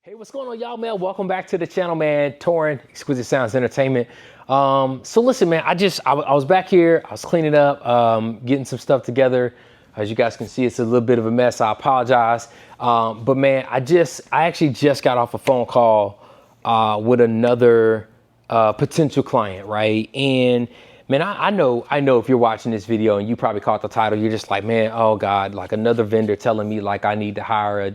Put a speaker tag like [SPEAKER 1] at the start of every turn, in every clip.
[SPEAKER 1] Hey, what's going on, y'all, man? Welcome back to the channel, man. Toryn, Exquisite Sounds Entertainment. So listen, man, I was back here. I was cleaning up, getting some stuff together. As you guys can see, it's a little bit of a mess. I apologize. But man, I actually just got off a phone call with another potential client, right? And man, I know if you're watching this video and you probably caught the title, you're just like, man, oh God, like another vendor telling me like I need to hire a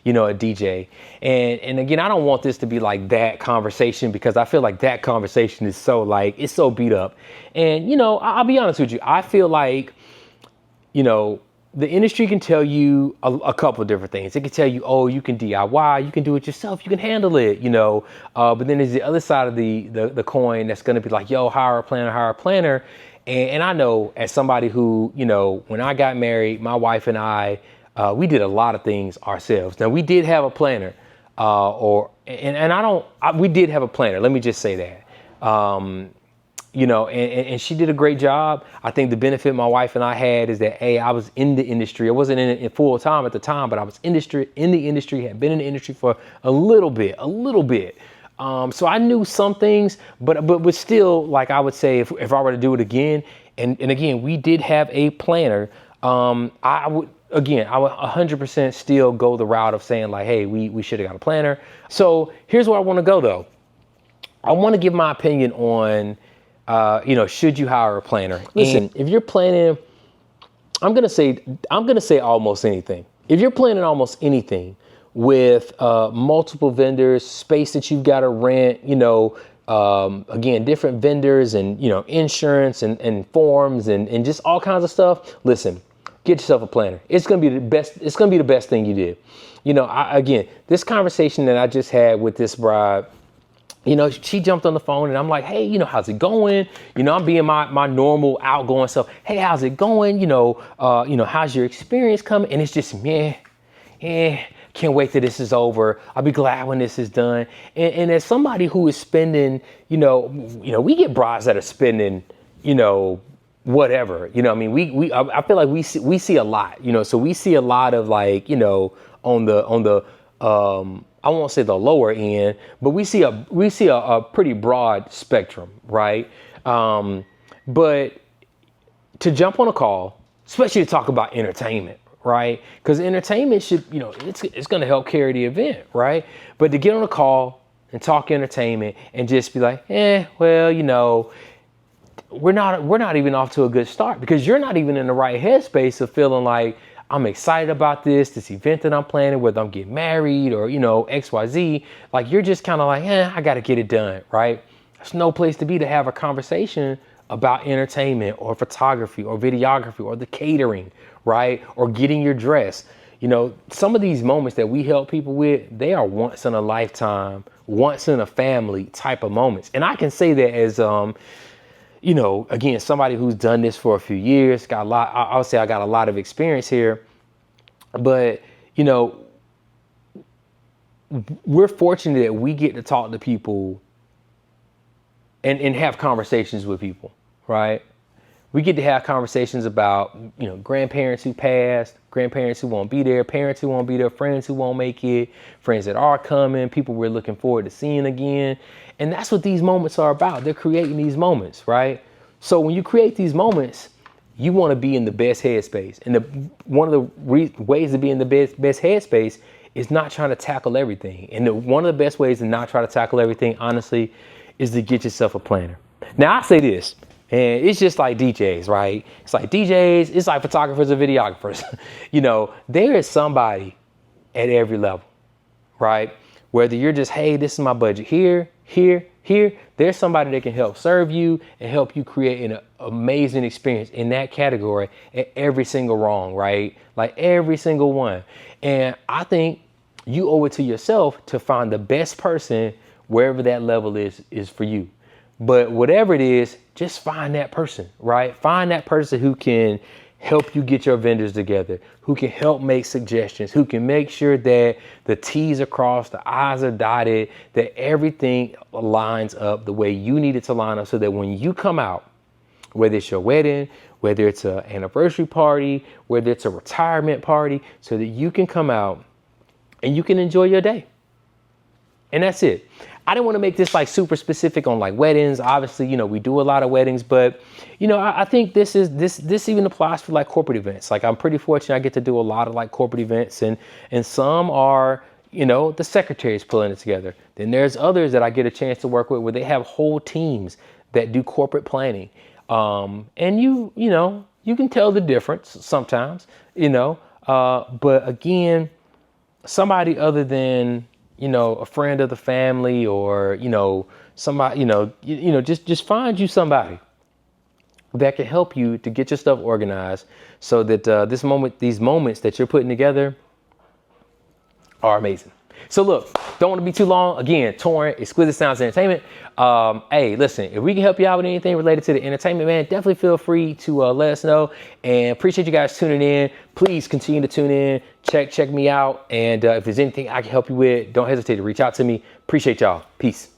[SPEAKER 1] DJ. And again, I don't want this to be like that conversation, because I feel like that conversation is so like, it's so beat up. And, I'll be honest with you. I feel like, the industry can tell you a couple of different things. It can tell you, oh, you can DIY, you can do it yourself, you can handle it, but then there's the other side of the coin that's going to be like, yo, hire a planner. And I know, as somebody who, when I got married, my wife and I, we did a lot of things ourselves. Now, we did have a planner, we did have a planner. Let me just say that, and she did a great job. I think the benefit my wife and I had is that, hey, I was in the industry. I wasn't in it full time at the time, but I was in the industry, had been in the industry for a little bit. So I knew some things, but still, like I would say, if I were to do it again, and again, we did have a planner, I would 100% still go the route of saying like, hey, we should have got a planner. So here's where I want to go though. I want to give my opinion on, should you hire a planner? Listen, if you're planning, I'm going to say almost anything. If you're planning almost anything with multiple vendors, space that you've got to rent, again, different vendors and, insurance and forms and just all kinds of stuff. Listen, get yourself a planner. It's going to be the best. It's going to be the best thing you did. Again, this conversation that I just had with this bride, she jumped on the phone and I'm like, hey, how's it going? I'm being my normal outgoing self. Hey, how's it going? How's your experience coming? And it's just, can't wait till this is over. I'll be glad when this is done. And as somebody who is spending, we get brides that are spending, whatever, I feel like we see a lot, so we see a lot of like, on the, I won't say the lower end, but we see a pretty broad spectrum, right? But to jump on a call, especially to talk about entertainment, right? Because entertainment should, it's going to help carry the event, right? But to get on a call and talk entertainment and just be like, well, we're not even off to a good start, because you're not even in the right headspace of feeling like, I'm excited about this event that I'm planning, whether I'm getting married or, XYZ. Like, you're just kind of like, I got to get it done, right? There's no place to be to have a conversation about entertainment or photography or videography or the catering, right? Or getting your dress. Some of these moments that we help people with, they are once in a lifetime, once in a family type of moments. And I can say that as, again, somebody who's done this for a few years, I would say I got a lot of experience here, but, we're fortunate that we get to talk to people and have conversations with people, right? We get to have conversations about, grandparents who passed, grandparents who won't be there, parents who won't be there, friends who won't make it, friends that are coming, people we're looking forward to seeing again. And that's what these moments are about. They're creating these moments, right? So when you create these moments, you want to be in the best headspace. And one of the ways to be in the best headspace is not trying to tackle everything. And one of the best ways to not try to tackle everything, honestly, is to get yourself a planner. Now, I say this, and it's just like DJs, right? It's like DJs, it's like photographers and videographers. There is somebody at every level, right? Whether you're just, hey, this is my budget here, there's somebody that can help serve you and help you create an amazing experience in that category at every single rung, right? Like every single one. And I think you owe it to yourself to find the best person wherever that level is for you. But whatever it is, just find that person, right? Find that person who can help you get your vendors together, who can help make suggestions, who can make sure that the T's are crossed, the I's are dotted, that everything lines up the way you need it to line up, so that when you come out, whether it's your wedding, whether it's an anniversary party, whether it's a retirement party, so that you can come out and you can enjoy your day. And that's it. I didn't want to make this like super specific on like weddings. Obviously, you know, we do a lot of weddings, but you know, I think this even applies for like corporate events. Like I'm pretty fortunate I get to do a lot of like corporate events, and some are, you know, the secretaries pulling it together. Then there's others that I get a chance to work with where they have whole teams that do corporate planning. And you know, you can tell the difference sometimes, you know, but again, somebody other than, you know, a friend of the family, or, you know, somebody, just find you somebody that can help you to get your stuff organized so that these moments that you're putting together are amazing. So look, don't want to be too long. Again, Toryn, Exquisite Sounds Entertainment. Hey, listen, if we can help you out with anything related to the entertainment, man, definitely feel free to let us know. And appreciate you guys tuning in. Please continue to tune in. Check me out. And if there's anything I can help you with, don't hesitate to reach out to me. Appreciate y'all. Peace.